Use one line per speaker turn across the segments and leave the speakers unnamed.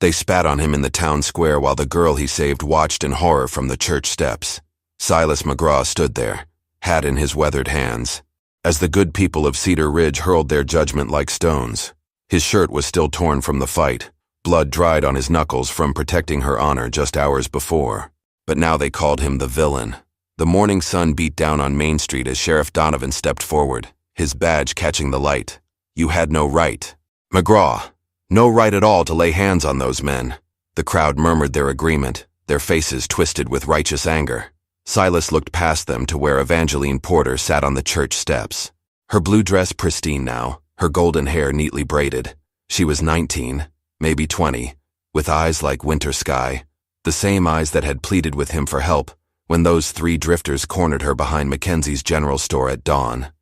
They spat on him in the town square while the girl he saved watched in horror from the church steps. Silas McGraw stood there, hat in his weathered hands, as the good people of Cedar Ridge hurled their judgment like stones. His shirt was still torn from the fight, blood dried on his knuckles from protecting her honor just hours before. But now they called him the villain. The morning sun beat down on Main Street as Sheriff Donovan stepped forward, his badge catching the light. You had no right. McGraw, no right at all to lay hands on those men. The crowd murmured their agreement, their faces twisted with righteous anger. Silas looked past them to where Evangeline Porter sat on the church steps. Her blue dress pristine now, her golden hair neatly braided. She was 19, maybe 20, with eyes like winter sky, the same eyes that had pleaded with him for help when those three drifters cornered her behind Mackenzie's general store at dawn.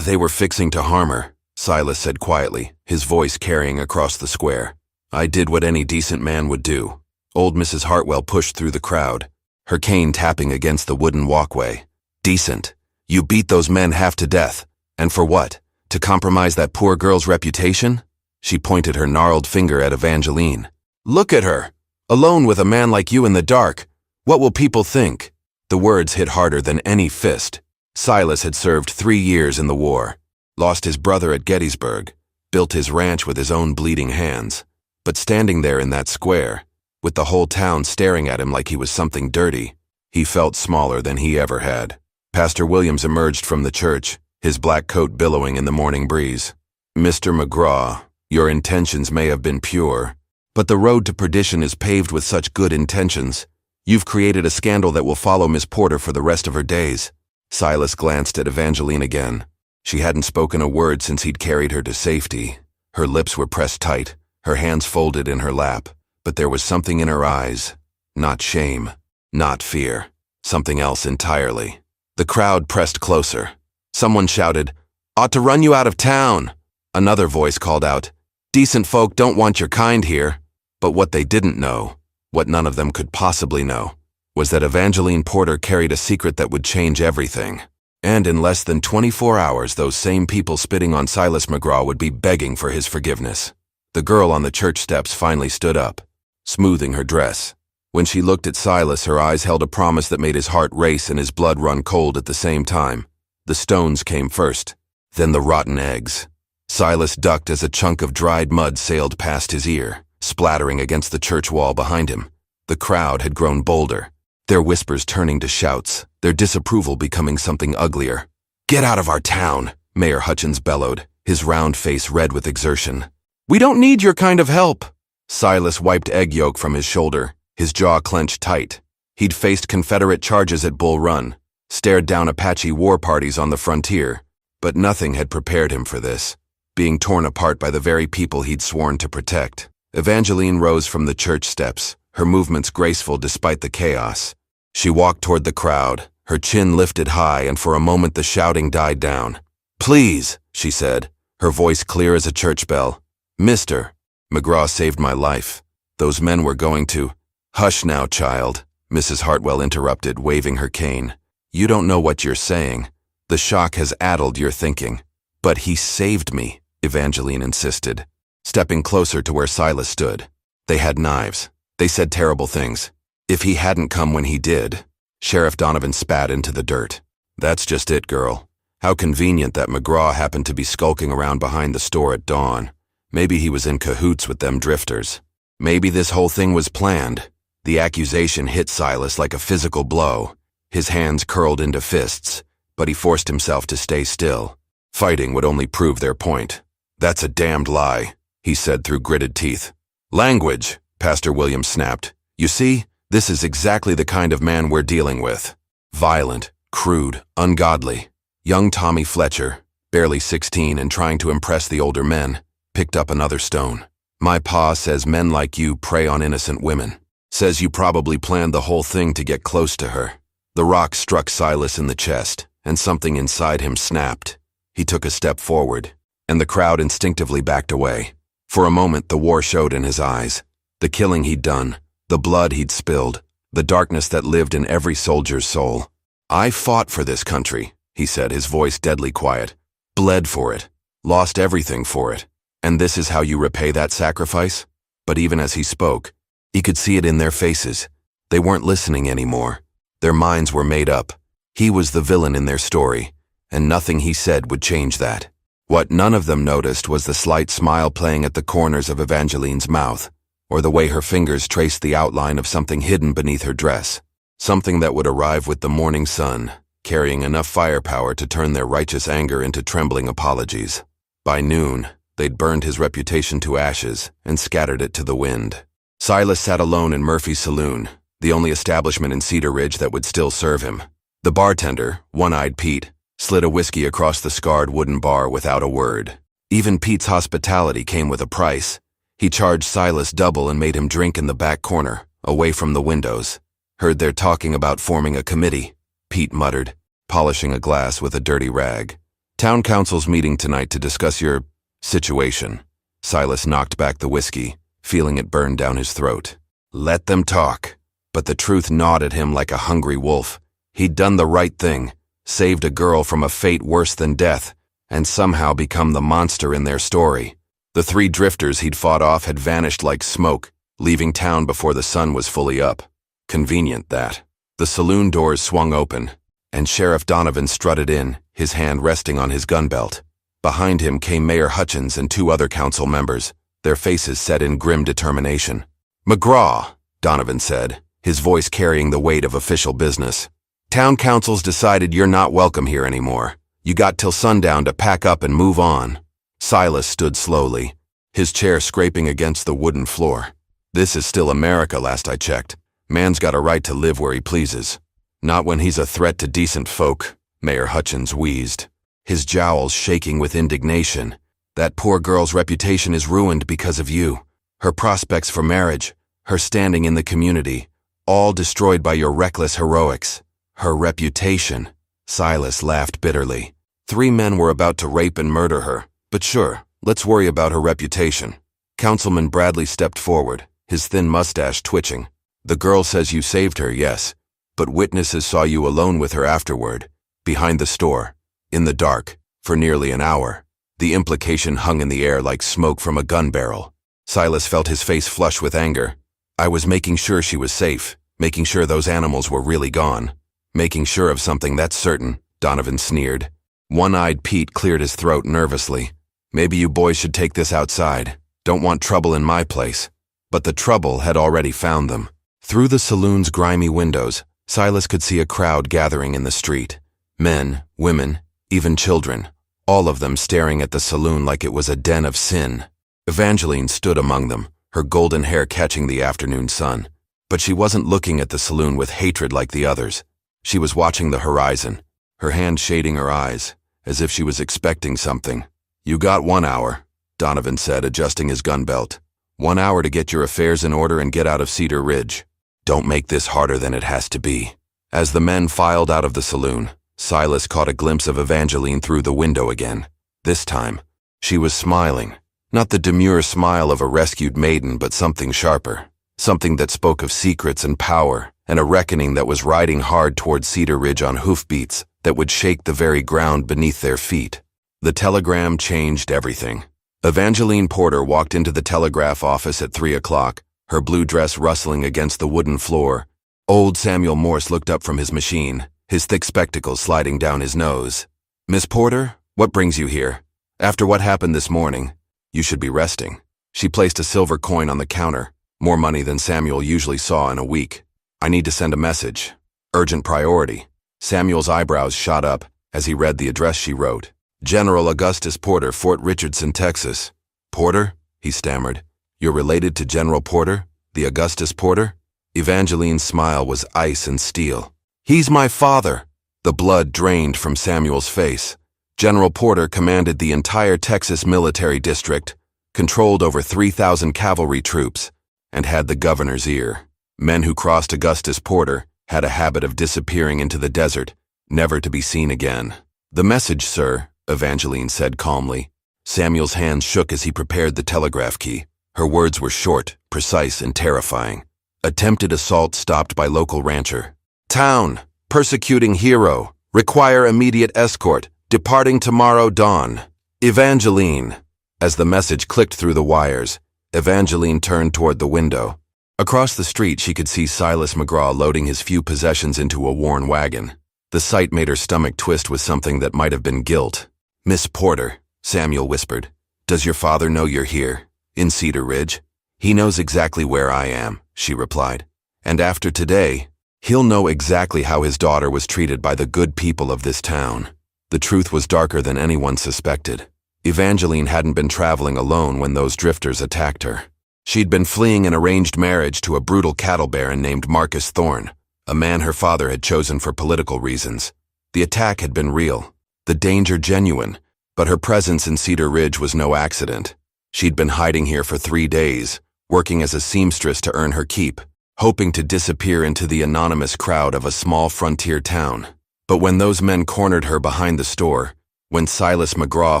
They were fixing to harm her, Silas said quietly, his voice carrying across the square. I did what any decent man would do. Old Mrs. Hartwell pushed through the crowd, her cane tapping against the wooden walkway. Decent. You beat those men half to death. And for what? To compromise that poor girl's reputation? She pointed her gnarled finger at Evangeline. Look at her! Alone with a man like you in the dark. What will people think? The words hit harder than any fist. Silas had served 3 years in the war, lost his brother at Gettysburg, built his ranch with his own bleeding hands. But standing there in that square, with the whole town staring at him like he was something dirty, he felt smaller than he ever had. Pastor Williams emerged from the church, his black coat billowing in the morning breeze. Mr. McGraw, your intentions may have been pure, but the road to perdition is paved with such good intentions. You've created a scandal that will follow Miss Porter for the rest of her days. Silas glanced at Evangeline again. She hadn't spoken a word since he'd carried her to safety. Her lips were pressed tight, her hands folded in her lap, but there was something in her eyes. Not shame, not fear, something else entirely. The crowd pressed closer. Someone shouted, "Ought to run you out of town." Another voice called out, "Decent folk don't want your kind here." But what they didn't know, what none of them could possibly know, was that Evangeline Porter carried a secret that would change everything. And in less than 24 hours, those same people spitting on Silas McGraw would be begging for his forgiveness. The girl on the church steps finally stood up, smoothing her dress. When she looked at Silas, her eyes held a promise that made his heart race and his blood run cold at the same time. The stones came first, then the rotten eggs. Silas ducked as a chunk of dried mud sailed past his ear, splattering against the church wall behind him. The crowd had grown bolder, their whispers turning to shouts, their disapproval becoming something uglier. "Get out of our town," Mayor Hutchins bellowed, his round face red with exertion. "We don't need your kind of help." Silas wiped egg yolk from his shoulder, his jaw clenched tight. He'd faced Confederate charges at Bull Run, stared down Apache war parties on the frontier, but nothing had prepared him for this, being torn apart by the very people he'd sworn to protect. Evangeline rose from the church steps, her movements graceful despite the chaos. She walked toward the crowd, her chin lifted high, and for a moment the shouting died down. "Please," she said, her voice clear as a church bell. "Mr. McGraw saved my life. Those men were going to—" "Hush now, child," Mrs. Hartwell interrupted, waving her cane. "You don't know what you're saying. The shock has addled your thinking." "But he saved me," Evangeline insisted, stepping closer to where Silas stood. They had knives. They said terrible things. If he hadn't come when he did— Sheriff Donovan spat into the dirt. "That's just it, girl. How convenient that McGraw happened to be skulking around behind the store at dawn. Maybe he was in cahoots with them drifters. Maybe this whole thing was planned." The accusation hit Silas like a physical blow. His hands curled into fists, but he forced himself to stay still. Fighting would only prove their point. "That's a damned lie," he said through gritted teeth. "Language," Pastor Williams snapped. "You see, this is exactly the kind of man we're dealing with. Violent, crude, ungodly." Young Tommy Fletcher, barely 16 and trying to impress the older men, picked up another stone. "My pa says men like you prey on innocent women. Says you probably planned the whole thing to get close to her." The rock struck Silas in the chest, and something inside him snapped. He took a step forward, and the crowd instinctively backed away. For a moment, the war showed in his eyes. The killing he'd done, the blood he'd spilled, the darkness that lived in every soldier's soul. "I fought for this country," he said, his voice deadly quiet. "Bled for it, lost everything for it. And this is how you repay that sacrifice? But even as he spoke, he could see it in their faces. They weren't listening anymore. Their minds were made up. He was the villain in their story, and nothing he said would change that. What none of them noticed was the slight smile playing at the corners of Evangeline's mouth, or the way her fingers traced the outline of something hidden beneath her dress. Something that would arrive with the morning sun, carrying enough firepower to turn their righteous anger into trembling apologies. By noon, they'd burned his reputation to ashes and scattered it to the wind. Silas sat alone in Murphy's saloon, the only establishment in Cedar Ridge that would still serve him. The bartender, One-Eyed Pete, slid a whiskey across the scarred wooden bar without a word. Even Pete's hospitality came with a price. He charged Silas double and made him drink in the back corner, away from the windows. Heard they're talking about forming a committee, Pete muttered, polishing a glass with a dirty rag. Town council's meeting tonight to discuss your situation. Silas knocked back the whiskey, feeling it burn down his throat. Let them talk. But the truth gnawed at him like a hungry wolf. He'd done the right thing, saved a girl from a fate worse than death, and somehow become the monster in their story. The 3 drifters he'd fought off had vanished like smoke, leaving town before the sun was fully up. Convenient, that. The saloon doors swung open, and Sheriff Donovan strutted in, his hand resting on his gun belt. Behind him came Mayor Hutchins and 2 other council members, their faces set in grim determination. "McGraw," Donovan said, his voice carrying the weight of official business. "Town council's decided you're not welcome here anymore. You got till sundown to pack up and move on." Silas stood slowly, his chair scraping against the wooden floor. "This is still America, last I checked. Man's got a right to live where he pleases. Not when he's a threat to decent folk," Mayor Hutchins wheezed, his jowls shaking with indignation. "That poor girl's reputation is ruined because of you. Her prospects for marriage, her standing in the community, all destroyed by your reckless heroics. Her reputation." Silas laughed bitterly. 3 men were about to rape and murder her, but sure, let's worry about her reputation. Councilman Bradley stepped forward, his thin mustache twitching. "The girl says you saved her, yes, but witnesses saw you alone with her afterward, behind the store, in the dark, for nearly an hour." The implication hung in the air like smoke from a gun barrel. Silas felt his face flush with anger. "I was making sure she was safe, making sure those animals were really gone. Making sure of something, that's certain," Donovan sneered. One-Eyed Pete cleared his throat nervously. "Maybe you boys should take this outside. Don't want trouble in my place." But the trouble had already found them. Through the saloon's grimy windows, Silas could see a crowd gathering in the street. Men, women, even children, all of them staring at the saloon like it was a den of sin. Evangeline stood among them, her golden hair catching the afternoon sun. But she wasn't looking at the saloon with hatred like the others. She was watching the horizon, her hand shading her eyes, as if she was expecting something. "You got 1 hour," Donovan said, adjusting his gun belt. 1 hour to get your affairs in order and get out of Cedar Ridge. Don't make this harder than it has to be." As the men filed out of the saloon, Silas caught a glimpse of Evangeline through the window again. This time, she was smiling. Not the demure smile of a rescued maiden, but something sharper. Something that spoke of secrets and power, and a reckoning that was riding hard toward Cedar Ridge on hoofbeats that would shake the very ground beneath their feet. The telegram changed everything. Evangeline Porter walked into the telegraph office at 3 o'clock, her blue dress rustling against the wooden floor. Old Samuel Morse looked up from his machine, his thick spectacles sliding down his nose. "Miss Porter, what brings you here? After what happened this morning, you should be resting." She placed a silver coin on the counter, more money than Samuel usually saw in a week. "I need to send a message. Urgent priority." Samuel's eyebrows shot up as he read the address she wrote. "General Augustus Porter, Fort Richardson, Texas." "Porter?" he stammered. "You're related to General Porter, the Augustus Porter?" Evangeline's smile was ice and steel. "He's my father." The blood drained from Samuel's face. General Porter commanded the entire Texas military district, controlled over 3,000 cavalry troops, and had the governor's ear. Men who crossed Augustus Porter had a habit of disappearing into the desert, never to be seen again. "The message, sir," Evangeline said calmly. Samuel's hands shook as he prepared the telegraph key. Her words were short, precise, and terrifying. Attempted assault stopped by local rancher. "Town, persecuting hero, require immediate escort, departing tomorrow dawn. Evangeline." As the message clicked through the wires, Evangeline turned toward the window. Across the street, she could see Silas McGraw loading his few possessions into a worn wagon. The sight made her stomach twist with something that might have been guilt. "Miss Porter," Samuel whispered, "does your father know you're here, in Cedar Ridge?" "He knows exactly where I am," she replied. "And after today, he'll know exactly how his daughter was treated by the good people of this town." The truth was darker than anyone suspected. Evangeline hadn't been traveling alone when those drifters attacked her. She'd been fleeing an arranged marriage to a brutal cattle baron named Marcus Thorne, a man her father had chosen for political reasons. The attack had been real, the danger genuine, but her presence in Cedar Ridge was no accident. She'd been hiding here for 3 days, working as a seamstress to earn her keep, hoping to disappear into the anonymous crowd of a small frontier town. But when those men cornered her behind the store, when Silas McGraw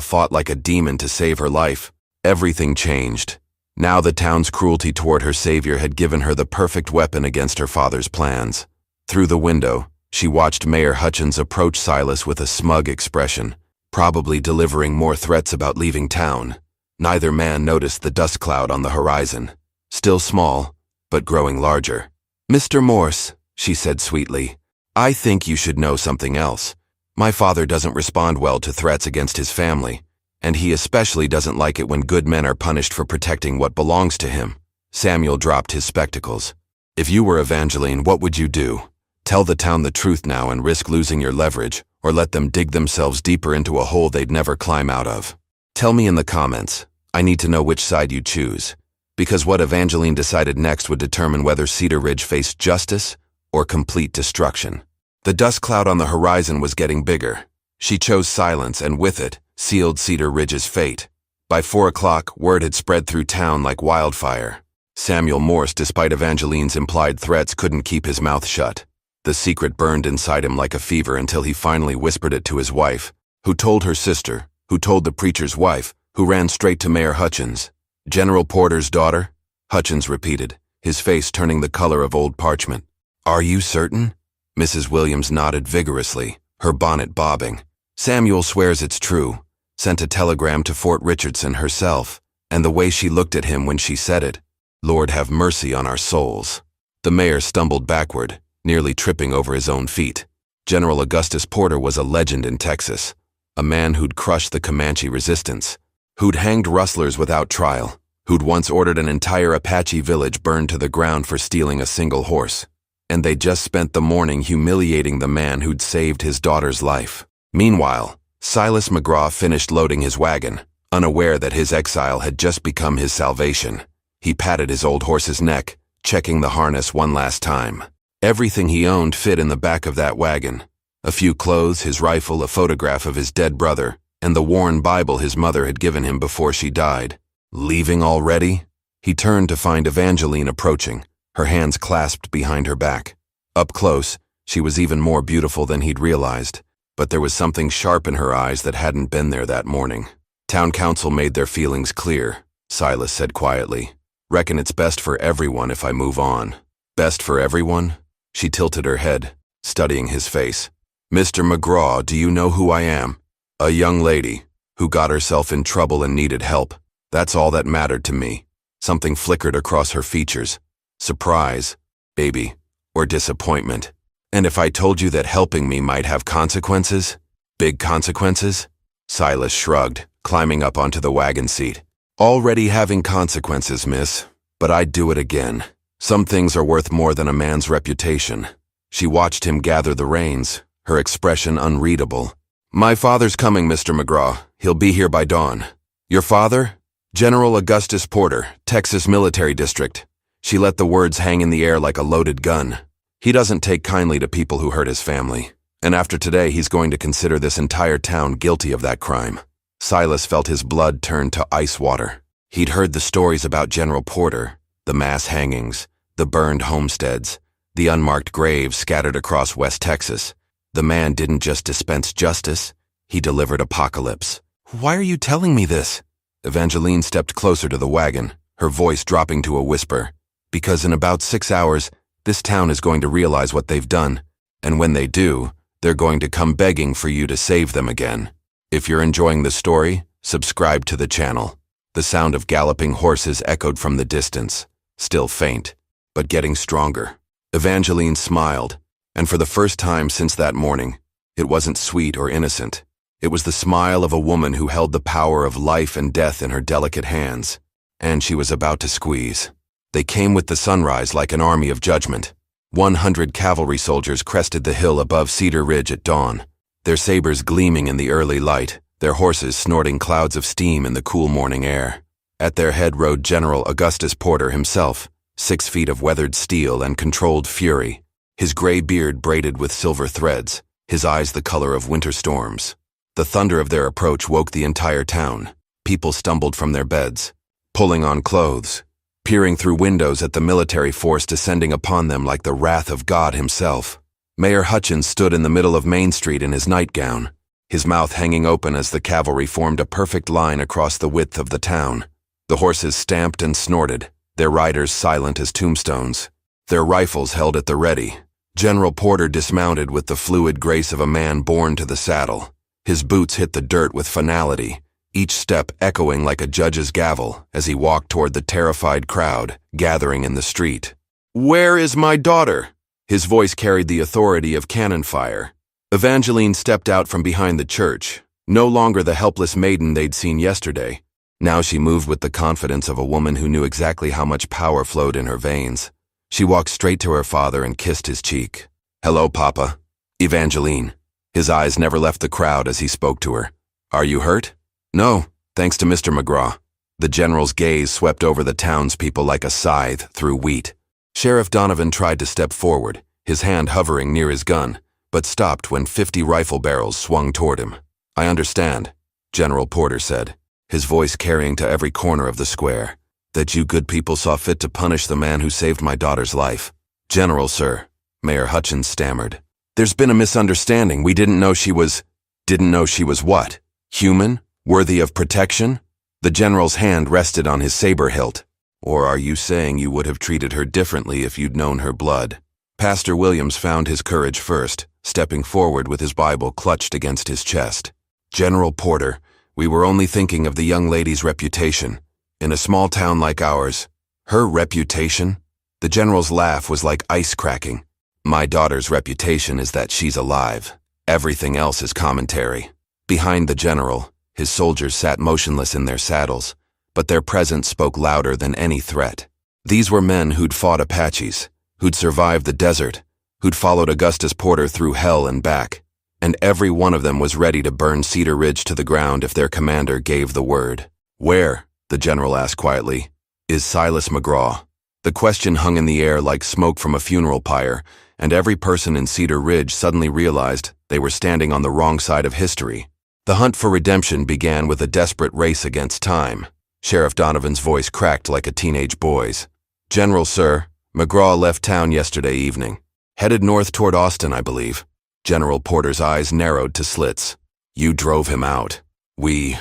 fought like a demon to save her life, everything changed. Now the town's cruelty toward her savior had given her the perfect weapon against her father's plans. Through the window, she watched Mayor Hutchins approach Silas with a smug expression, probably delivering more threats about leaving town. Neither man noticed the dust cloud on the horizon, still small, but growing larger. "Mr. Morse," she said sweetly, "I think you should know something else. My father doesn't respond well to threats against his family, and he especially doesn't like it when good men are punished for protecting what belongs to him." Samuel dropped his spectacles. "If you were Evangeline, what would you do? Tell the town the truth now and risk losing your leverage, or let them dig themselves deeper into a hole they'd never climb out of? Tell me in the comments. I need to know which side you choose, because what Evangeline decided next would determine whether Cedar Ridge faced justice or complete destruction. The dust cloud on the horizon was getting bigger. She chose silence, and with it, sealed Cedar Ridge's fate. By 4 o'clock, word had spread through town like wildfire. Samuel Morse, despite Evangeline's implied threats, couldn't keep his mouth shut. The secret burned inside him like a fever until he finally whispered it to his wife, who told her sister, who told the preacher's wife, who ran straight to Mayor Hutchins. "General Porter's daughter?" Hutchins repeated, his face turning the color of old parchment. "Are you certain?" Mrs. Williams nodded vigorously, her bonnet bobbing. "Samuel swears it's true. Sent a telegram to Fort Richardson herself, and the way she looked at him when she said it, Lord have mercy on our souls." The mayor stumbled backward, nearly tripping over his own feet. General Augustus Porter was a legend in Texas, a man who'd crushed the Comanche resistance, who'd hanged rustlers without trial, who'd once ordered an entire Apache village burned to the ground for stealing a single horse. And they'd just spent the morning humiliating the man who'd saved his daughter's life. Meanwhile, Silas McGraw finished loading his wagon, unaware that his exile had just become his salvation. He patted his old horse's neck, checking the harness one last time. Everything he owned fit in the back of that wagon. A few clothes, his rifle, a photograph of his dead brother, and the worn Bible his mother had given him before she died. Leaving already? He turned to find Evangeline approaching, her hands clasped behind her back. Up close, she was even more beautiful than he'd realized, but there was something sharp in her eyes that hadn't been there that morning. "Town council made their feelings clear," Silas said quietly. "Reckon it's best for everyone if I move on." "Best for everyone?" She tilted her head, studying his face. "Mr. McGraw, do you know who I am? A young lady who got herself in trouble and needed help. That's all that mattered to me." Something flickered across her features. Surprise, maybe, or disappointment. "And if I told you that helping me might have consequences? Big consequences?" Silas shrugged, climbing up onto the wagon seat. "Already having consequences, miss, but I'd do it again. Some things are worth more than a man's reputation." She watched him gather the reins, her expression unreadable. "My father's coming, Mr. McGraw. He'll be here by dawn." "Your father?" "General Augustus Porter, Texas Military District." She let the words hang in the air like a loaded gun. "He doesn't take kindly to people who hurt his family, and after today he's going to consider this entire town guilty of that crime." Silas felt his blood turn to ice water. He'd heard the stories about General Porter, the mass hangings, the burned homesteads, the unmarked graves scattered across West Texas. The man didn't just dispense justice, he delivered apocalypse. "Why are you telling me this?" Evangeline stepped closer to the wagon, her voice dropping to a whisper. "Because in about 6 hours, this town is going to realize what they've done, and when they do, they're going to come begging for you to save them again. If you're enjoying the story, subscribe to the channel. The sound of galloping horses echoed from the distance, still faint, but getting stronger. Evangeline smiled, and for the first time since that morning, it wasn't sweet or innocent. It was the smile of a woman who held the power of life and death in her delicate hands, and she was about to squeeze. They came with the sunrise like an army of judgment. 100 cavalry soldiers crested the hill above Cedar Ridge at dawn, their sabers gleaming in the early light, their horses snorting clouds of steam in the cool morning air. At their head rode General Augustus Porter himself, 6 feet of weathered steel and controlled fury, his gray beard braided with silver threads, his eyes the color of winter storms. The thunder of their approach woke the entire town. People stumbled from their beds, pulling on clothes, peering through windows at the military force descending upon them like the wrath of God himself. Mayor Hutchins stood in the middle of Main Street in his nightgown, his mouth hanging open as the cavalry formed a perfect line across the width of the town. The horses stamped and snorted, their riders silent as tombstones, their rifles held at the ready. General Porter dismounted with the fluid grace of a man born to the saddle. His boots hit the dirt with finality, each step echoing like a judge's gavel as he walked toward the terrified crowd gathering in the street. "Where is my daughter?" His voice carried the authority of cannon fire. Evangeline stepped out from behind the church, no longer the helpless maiden they'd seen yesterday. Now she moved with the confidence of a woman who knew exactly how much power flowed in her veins. She walked straight to her father and kissed his cheek. "Hello, Papa." "Evangeline." His eyes never left the crowd as he spoke to her. "Are you hurt?" "No, thanks to Mr. McGraw." The general's gaze swept over the townspeople like a scythe through wheat. Sheriff Donovan tried to step forward, his hand hovering near his gun, but stopped when 50 rifle barrels swung toward him. "I understand," General Porter said, his voice carrying to every corner of the square, "that you good people saw fit to punish the man who saved my daughter's life." "General, sir," Mayor Hutchins stammered. "There's been a misunderstanding. We didn't know she was..." "Didn't know she was what? Human? Worthy of protection?" The general's hand rested on his saber hilt. "Or are you saying you would have treated her differently if you'd known her blood?" Pastor Williams found his courage first, stepping forward with his Bible clutched against his chest. "General Porter, we were only thinking of the young lady's reputation. In a small town like ours, her reputation?" The general's laugh was like ice cracking. "My daughter's reputation is that she's alive. Everything else is commentary." Behind the general, his soldiers sat motionless in their saddles, but their presence spoke louder than any threat. These were men who'd fought Apaches, who'd survived the desert, who'd followed Augustus Porter through hell and back, and every one of them was ready to burn Cedar Ridge to the ground if their commander gave the word. "Where," the general asked quietly, "is Silas McGraw?" The question hung in the air like smoke from a funeral pyre, and every person in Cedar Ridge suddenly realized they were standing on the wrong side of history. The hunt for redemption began with a desperate race against time. Sheriff Donovan's voice cracked like a teenage boy's. "General, sir, McGraw left town yesterday evening. Headed north toward Austin, I believe." General Porter's eyes narrowed to slits. "You drove him out." We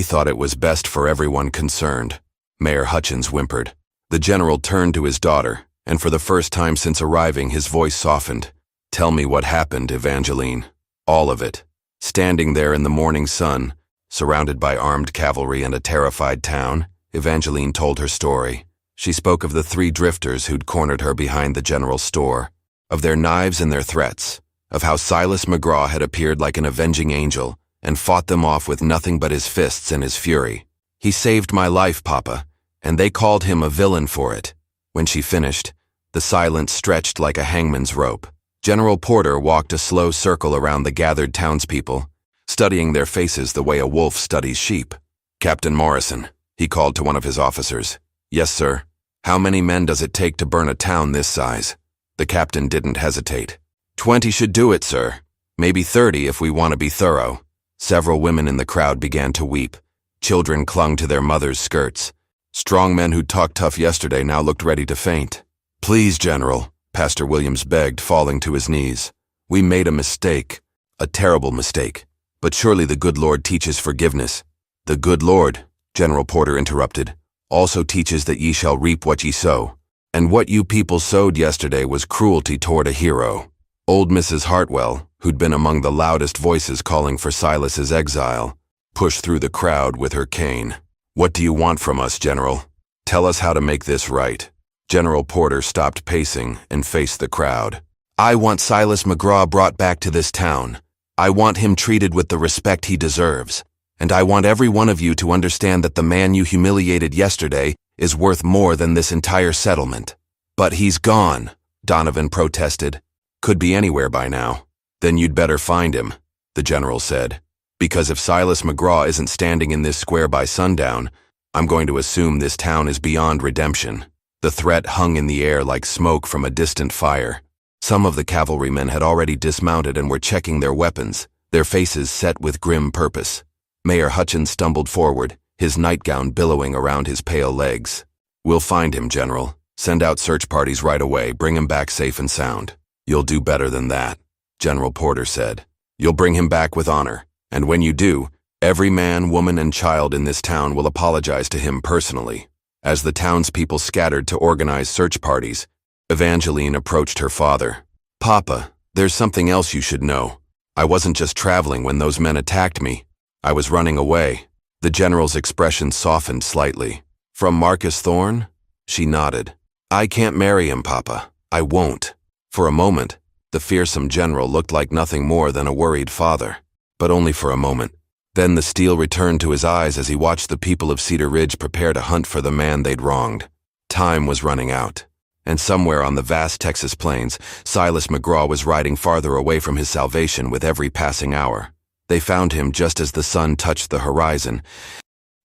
thought it was best for everyone concerned," Mayor Hutchins whimpered. The general turned to his daughter, and for the first time since arriving, his voice softened. "Tell me what happened, Evangeline. All of it." Standing there in the morning sun, surrounded by armed cavalry and a terrified town, Evangeline told her story. She spoke of the 3 drifters who'd cornered her behind the general's store, of their knives and their threats, of how Silas McGraw had appeared like an avenging angel and fought them off with nothing but his fists and his fury. "He saved my life, Papa, and they called him a villain for it." When she finished, the silence stretched like a hangman's rope. General Porter walked a slow circle around the gathered townspeople, studying their faces the way a wolf studies sheep. "Captain Morrison," he called to one of his officers. "Yes, sir." "How many men does it take to burn a town this size?" The captain didn't hesitate. 20 should do it, sir. Maybe 30 if we want to be thorough." Several women in the crowd began to weep. Children clung to their mothers' skirts. Strong men who talked tough yesterday now looked ready to faint. "Please, General," Pastor Williams begged, falling to his knees. "We made a mistake, a terrible mistake, but surely the good Lord teaches forgiveness." "The good Lord," General Porter interrupted, "also teaches that ye shall reap what ye sow. And what you people sowed yesterday was cruelty toward a hero." Old Mrs. Hartwell, who'd been among the loudest voices calling for Silas's exile, pushed through the crowd with her cane. "What do you want from us, General? Tell us how to make this right." General Porter stopped pacing and faced the crowd. "I want Silas McGraw brought back to this town. I want him treated with the respect he deserves. And I want every one of you to understand that the man you humiliated yesterday is worth more than this entire settlement." "But he's gone," Donovan protested. "Could be anywhere by now." "Then you'd better find him," the general said. "Because if Silas McGraw isn't standing in this square by sundown, I'm going to assume this town is beyond redemption." The threat hung in the air like smoke from a distant fire. Some of the cavalrymen had already dismounted and were checking their weapons, their faces set with grim purpose. Mayor Hutchins stumbled forward, his nightgown billowing around his pale legs. "We'll find him, General. Send out search parties right away. Bring him back safe and sound." "You'll do better than that," General Porter said. "You'll bring him back with honor. And when you do, every man, woman, and child in this town will apologize to him personally." As the townspeople scattered to organize search parties, Evangeline approached her father. "Papa, there's something else you should know. I wasn't just traveling when those men attacked me. I was running away." The general's expression softened slightly. "From Marcus Thorne?" She nodded. "I can't marry him, Papa. I won't." For a moment, the fearsome general looked like nothing more than a worried father. But only for a moment. Then the steel returned to his eyes as he watched the people of Cedar Ridge prepare to hunt for the man they'd wronged. Time was running out. And somewhere on the vast Texas plains, Silas McGraw was riding farther away from his salvation with every passing hour. They found him just as the sun touched the horizon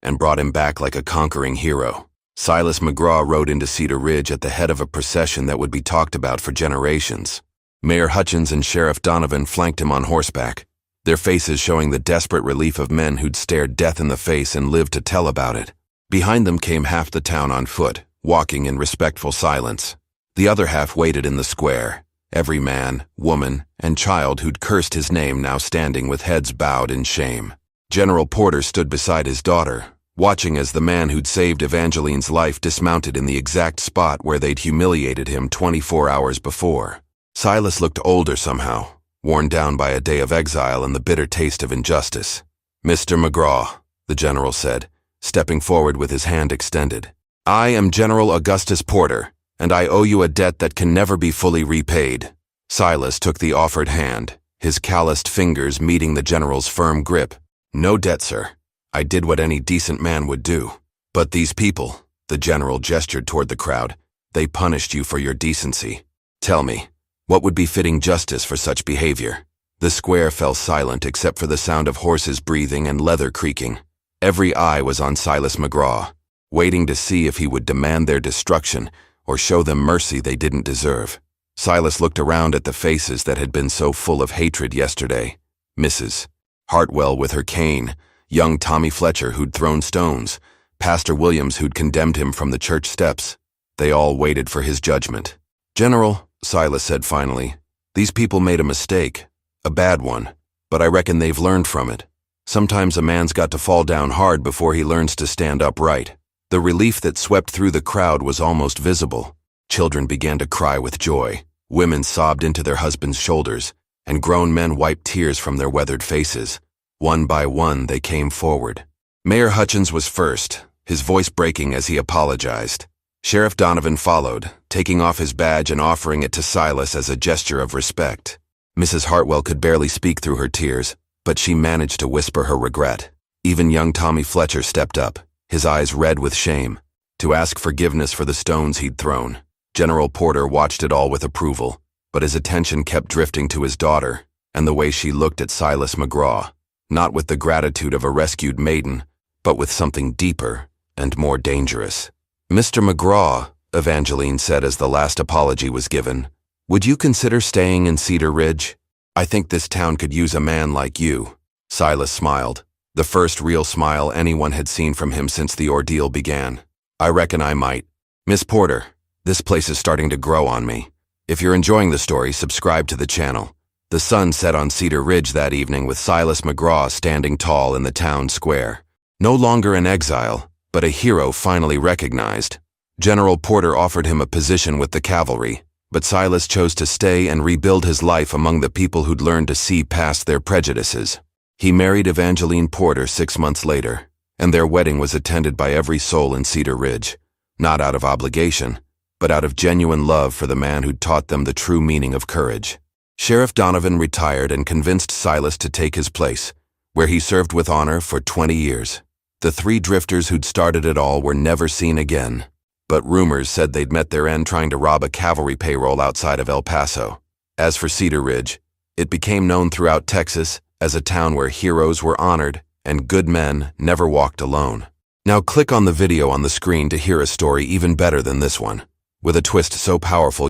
and brought him back like a conquering hero. Silas McGraw rode into Cedar Ridge at the head of a procession that would be talked about for generations. Mayor Hutchins and Sheriff Donovan flanked him on horseback, their faces showing the desperate relief of men who'd stared death in the face and lived to tell about it. Behind them came half the town on foot, walking in respectful silence. The other half waited in the square, every man, woman, and child who'd cursed his name now standing with heads bowed in shame. General Porter stood beside his daughter, watching as the man who'd saved Evangeline's life dismounted in the exact spot where they'd humiliated him 24 hours before. Silas looked older somehow, worn down by a day of exile and the bitter taste of injustice. "Mr. McGraw," the general said, stepping forward with his hand extended. "I am General Augustus Porter, and I owe you a debt that can never be fully repaid." Silas took the offered hand, his calloused fingers meeting the general's firm grip. "No debt, sir. I did what any decent man would do. But these people," the general gestured toward the crowd, "they punished you for your decency. Tell me, what would be fitting justice for such behavior?" The square fell silent except for the sound of horses breathing and leather creaking. Every eye was on Silas McGraw, waiting to see if he would demand their destruction or show them mercy they didn't deserve. Silas looked around at the faces that had been so full of hatred yesterday. Mrs. Hartwell with her cane, young Tommy Fletcher who'd thrown stones, Pastor Williams who'd condemned him from the church steps. They all waited for his judgment. "General," Silas said finally, "these people made a mistake, a bad one, but I reckon they've learned from it. Sometimes a man's got to fall down hard before he learns to stand upright." The relief that swept through the crowd was almost visible. Children began to cry with joy, women sobbed into their husbands' shoulders, and grown men wiped tears from their weathered faces. One by one, they came forward. Mayor Hutchins was first, his voice breaking as he apologized. Sheriff Donovan followed, taking off his badge and offering it to Silas as a gesture of respect. Mrs. Hartwell could barely speak through her tears, but she managed to whisper her regret. Even young Tommy Fletcher stepped up, his eyes red with shame, to ask forgiveness for the stones he'd thrown. General Porter watched it all with approval, but his attention kept drifting to his daughter and the way she looked at Silas McGraw, not with the gratitude of a rescued maiden, but with something deeper and more dangerous. "Mr. McGraw," Evangeline said as the last apology was given, "would you consider staying in Cedar Ridge? I think this town could use a man like you." Silas smiled, the first real smile anyone had seen from him since the ordeal began. "I reckon I might. Miss Porter, this place is starting to grow on me. If you're enjoying the story, subscribe to the channel." The sun set on Cedar Ridge that evening with Silas McGraw standing tall in the town square. No longer in exile, but a hero finally recognized. General Porter offered him a position with the cavalry, but Silas chose to stay and rebuild his life among the people who'd learned to see past their prejudices. He married Evangeline Porter 6 months later, and their wedding was attended by every soul in Cedar Ridge, not out of obligation, but out of genuine love for the man who'd taught them the true meaning of courage. Sheriff Donovan retired and convinced Silas to take his place, where he served with honor for 20 years. The three drifters who'd started it all were never seen again, but rumors said they'd met their end trying to rob a cavalry payroll outside of El Paso. As for Cedar Ridge, it became known throughout Texas as a town where heroes were honored and good men never walked alone. Now click on the video on the screen to hear a story even better than this one, with a twist so powerful